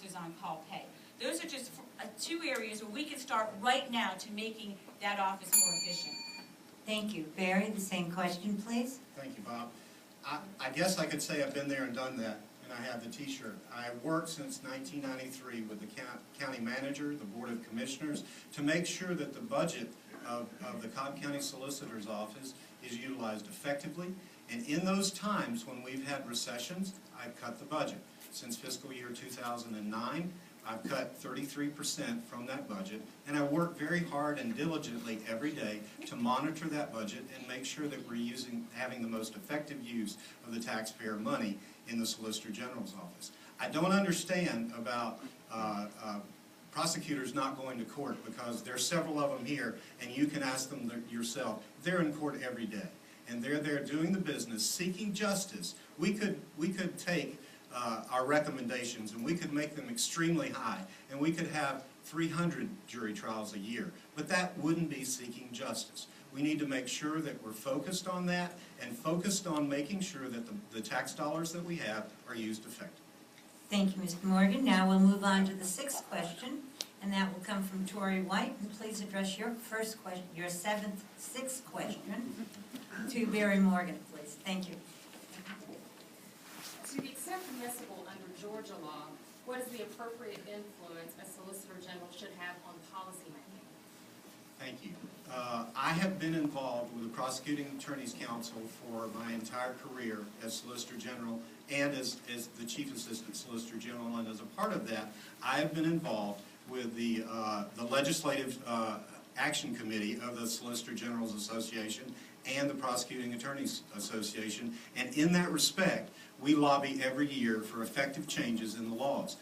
officers on call pay. Those are just two areas where we can start right now to making that office more efficient. Thank you. Barry, the same question, please. Thank you, Bob. I guess I could say I've been there and done that, and I have the t-shirt. I worked since 1993 with the county manager, the Board of Commissioners, to make sure that the budget of the Cobb County Solicitor's Office is utilized effectively. And in those times when we've had recessions, I've cut the budget. Since fiscal year 2009, I've cut 33% from that budget, and I work very hard and diligently every day to monitor that budget and make sure that we're having the most effective use of the taxpayer money in the Solicitor General's office. I don't understand about prosecutors not going to court, because there's several of them here, and you can ask them yourself. They're in court every day, and they're there doing the business, seeking justice. We could take our recommendations, and we could make them extremely high, and we could have 300 jury trials a year, but that wouldn't be seeking justice. We need to make sure that we're focused on that, and focused on making sure that the tax dollars that we have are used effectively. Thank you, Mr. Morgan. Now we'll move on to the sixth question, and that will come from Tori White. And please address your first question, your sixth question to Barry Morgan, please. Thank you. To the extent permissible under Georgia law, what is the appropriate influence a Solicitor General should have on policymaking? Thank you. I have been involved with the Prosecuting Attorney's Council for my entire career as Solicitor General and as the Chief Assistant Solicitor General, and as a part of that, I have been involved with the Legislative Action Committee of the Solicitor General's Association and the Prosecuting Attorneys Association, and in that respect, we lobby every year for effective changes in the laws.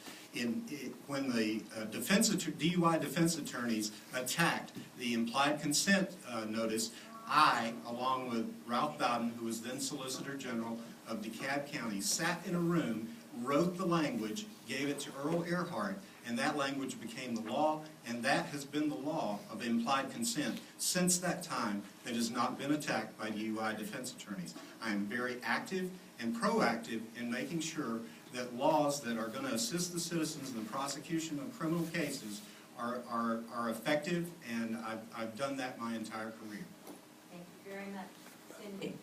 When the DUI defense attorneys attacked the implied consent notice, I, along with Ralph Bowden, who was then Solicitor General of DeKalb County, sat in a room, wrote the language, gave it to Earl Earhart, and that language became the law, and that has been the law of implied consent since that time, that has not been attacked by DUI defense attorneys. I am very active and proactive in making sure that laws that are going to assist the citizens in the prosecution of criminal cases are effective, and I've done that my entire career. Thank you very much. Cindy.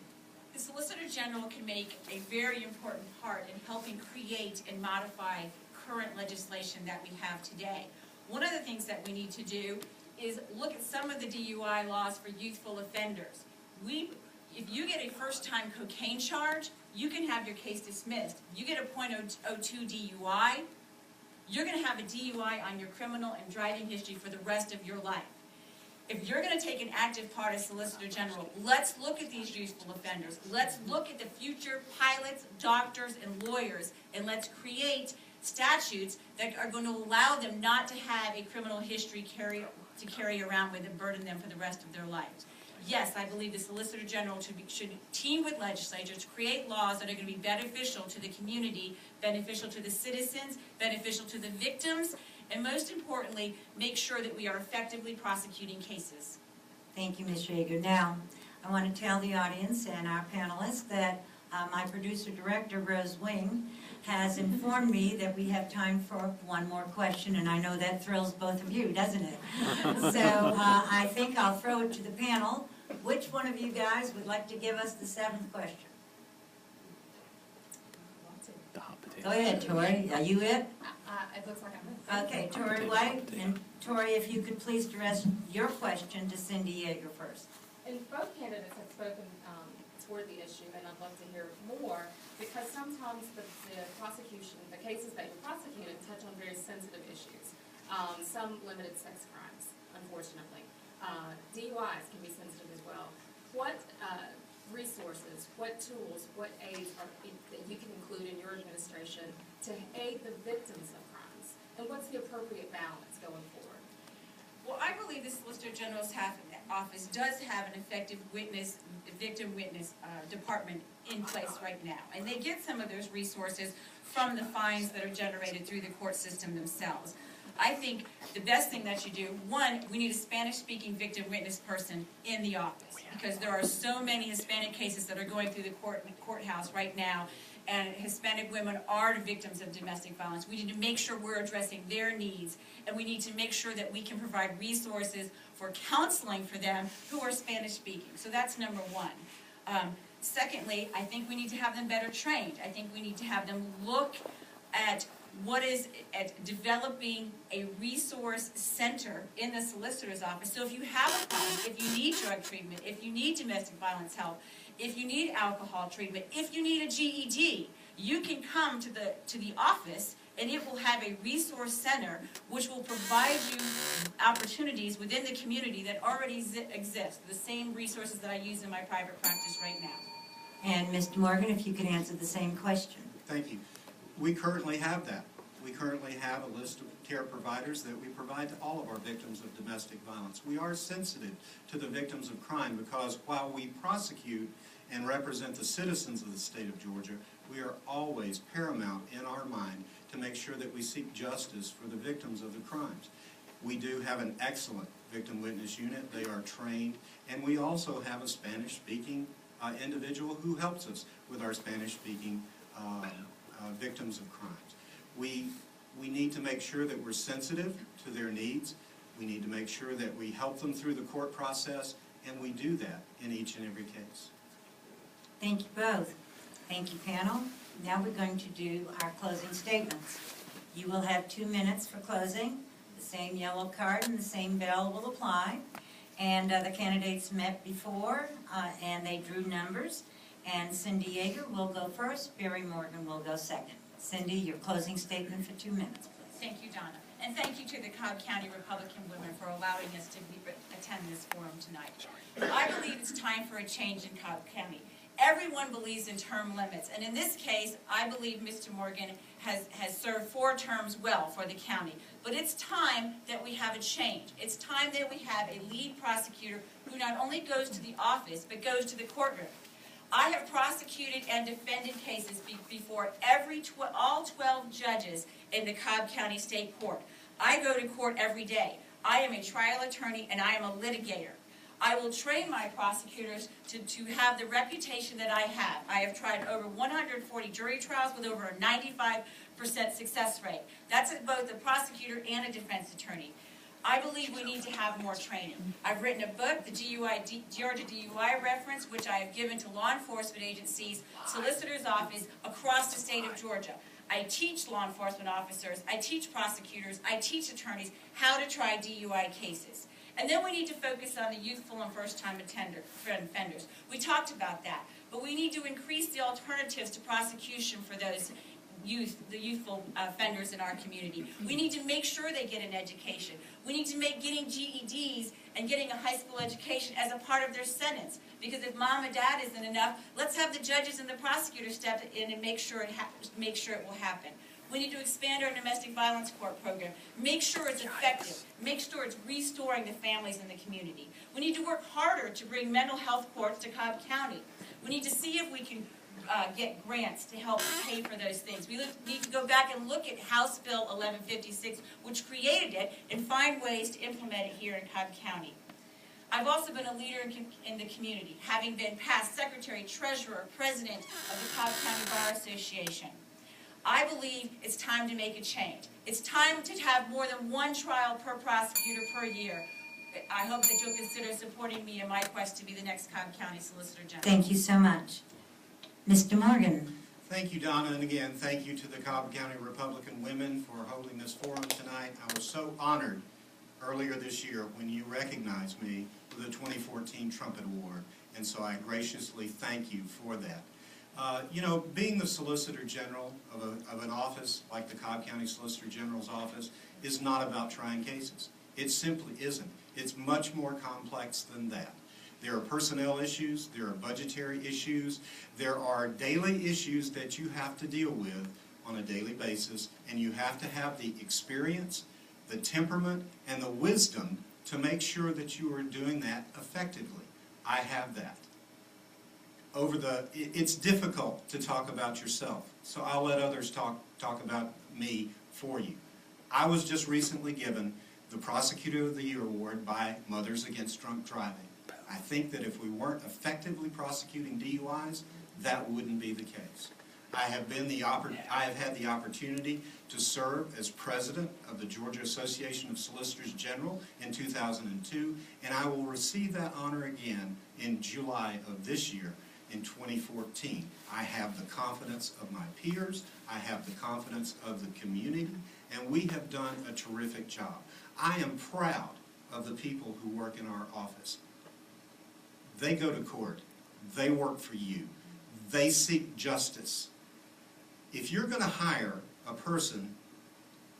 The Solicitor General can make a very important part in helping create and modify current legislation that we have today. One of the things that we need to do is look at some of the DUI laws for youthful offenders. If you get a first-time cocaine charge, you can have your case dismissed. You get a .02 DUI, you're going to have a DUI on your criminal and driving history for the rest of your life. If you're going to take an active part as Solicitor General, let's look at these youthful offenders. Let's look at the future pilots, doctors, and lawyers, and let's create statutes that are going to allow them not to have a criminal history to carry around with and burden them for the rest of their lives. Yes, I believe the Solicitor General should team with legislatures to create laws that are going to be beneficial to the community, beneficial to the citizens, beneficial to the victims, and most importantly, make sure that we are effectively prosecuting cases. Thank you, Ms. Yeager. Now, I want to tell the audience and our panelists that my producer-director, Rose Wing, has informed me that we have time for one more question, and I know that thrills both of you, doesn't it? So I think I'll throw it to the panel. Which one of you guys would like to give us the seventh question? Go ahead, Tori. Are you it? It looks like I'm it. Okay, Tori White. And Tori, if you could please address your question to Cindy Yeager first. And both candidates have spoken toward the issue, and I'd love to hear more, because sometimes the prosecution, the cases that you're prosecuting, touch on very sensitive issues. Some limited sex crimes, unfortunately. DUIs can be sensitive as well. What resources, what tools, what aids that you can include in your administration to aid the victims of crimes? And what's the appropriate balance going forward? Well, I believe the Solicitor General's office does have an effective victim witness department in place right now. And they get some of those resources from the fines that are generated through the court system themselves. I think the best thing that you do, one, we need a Spanish-speaking victim witness person in the office, because there are so many Hispanic cases that are going through the courthouse right now, and Hispanic women are the victims of domestic violence. We need to make sure we're addressing their needs, and we need to make sure that we can provide resources for counseling for them who are Spanish speaking. So that's number one. Secondly, I think we need to have them better trained. I think we need to have them look at developing a resource center in the solicitor's office. So if you have a problem, if you need drug treatment, if you need domestic violence help, if you need alcohol treatment, if you need a GED, you can come to the office, and it will have a resource center which will provide you opportunities within the community that already exist, the same resources that I use in my private practice right now. And Mr. Morgan, if you could answer the same question. Thank you. We currently have that. We currently have a list of care providers that we provide to all of our victims of domestic violence. We are sensitive to the victims of crime because while we prosecute and represent the citizens of the state of Georgia, we are always paramount in our mind to make sure that we seek justice for the victims of the crimes. We do have an excellent victim witness unit. They are trained, and we also have a Spanish-speaking individual who helps us with our Spanish-speaking victims of crimes. We need to make sure that we're sensitive to their needs. We need to make sure that we help them through the court process, and we do that in each and every case. Thank you both. Thank you, panel. Now we're going to do our closing statements. You will have 2 minutes for closing. The same yellow card and the same bell will apply. And the candidates met before, and they drew numbers. And Cindy Yeager will go first. Barry Morgan will go second. Cindy, your closing statement for 2 minutes, please. Thank you, Donna. And thank you to the Cobb County Republican Women for allowing us to attend this forum tonight. I believe it's time for a change in Cobb County. Everyone believes in term limits, and in this case, I believe Mr. Morgan has served 4 terms well for the county. But it's time that we have a change. It's time that we have a lead prosecutor who not only goes to the office, but goes to the courtroom. I have prosecuted and defended cases before all 12 judges in the Cobb County State Court. I go to court every day. I am a trial attorney and I am a litigator. I will train my prosecutors to have the reputation that I have. I have tried over 140 jury trials with over a 95% success rate. That's both a prosecutor and a defense attorney. I believe we need to have more training. I've written a book, the Georgia DUI Reference, which I have given to law enforcement agencies, solicitor's office across the state of Georgia. I teach law enforcement officers, I teach prosecutors, I teach attorneys how to try DUI cases. And then we need to focus on the youthful and first-time offenders. We talked about that, but we need to increase the alternatives to prosecution for those the youthful offenders in our community. We need to make sure they get an education. We need to make getting GEDs and getting a high school education as a part of their sentence. Because if mom and dad isn't enough, let's have the judges and the prosecutors step in and make sure it will happen. We need to expand our domestic violence court program. Make sure it's effective. Make sure it's restoring the families in the community. We need to work harder to bring mental health courts to Cobb County. We need to see if we can get grants to help pay for those things. We need to go back and look at House Bill 1156, which created it, and find ways to implement it here in Cobb County. I've also been a leader in the community, having been past secretary, treasurer, president of the Cobb County Bar Association. I believe it's time to make a change. It's time to have more than 1 trial per prosecutor per year. I hope that you'll consider supporting me in my quest to be the next Cobb County Solicitor General. Thank you so much. Mr. Morgan. Thank you, Donna, and again, thank you to the Cobb County Republican Women for holding this forum tonight. I was so honored earlier this year when you recognized me with the 2014 Trumpet Award, and so I graciously thank you for that. You know, being the Solicitor General of an office like the Cobb County Solicitor General's office is not about trying cases. It simply isn't. It's much more complex than that. There are personnel issues, there are budgetary issues, there are daily issues that you have to deal with on a daily basis, and you have to have the experience, the temperament, and the wisdom to make sure that you are doing that effectively. I have that. It's difficult to talk about yourself, so I'll let others talk about me for you. I was just recently given the Prosecutor of the Year award by Mothers Against Drunk Driving. I think that if we weren't effectively prosecuting DUIs, that wouldn't be the case. I have had the opportunity to serve as president of the Georgia Association of Solicitors General in 2002, and I will receive that honor again in July of this year in 2014. I have the confidence of my peers, I have the confidence of the community, and we have done a terrific job. I am proud of the people who work in our office. They go to court, they work for you, they seek justice. If you're going to hire a person,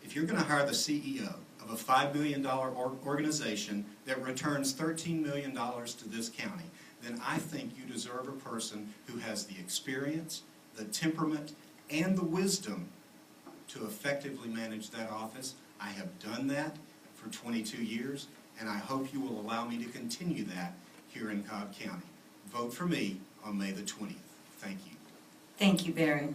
if you're going to hire the CEO of a $5 million organization that returns $13 million to this county, then I think you deserve a person who has the experience, the temperament, and the wisdom to effectively manage that office. I have done that for 22 years, and I hope you will allow me to continue that here in Cobb County. Vote for me on May the 20th. Thank you. Thank you, Barry.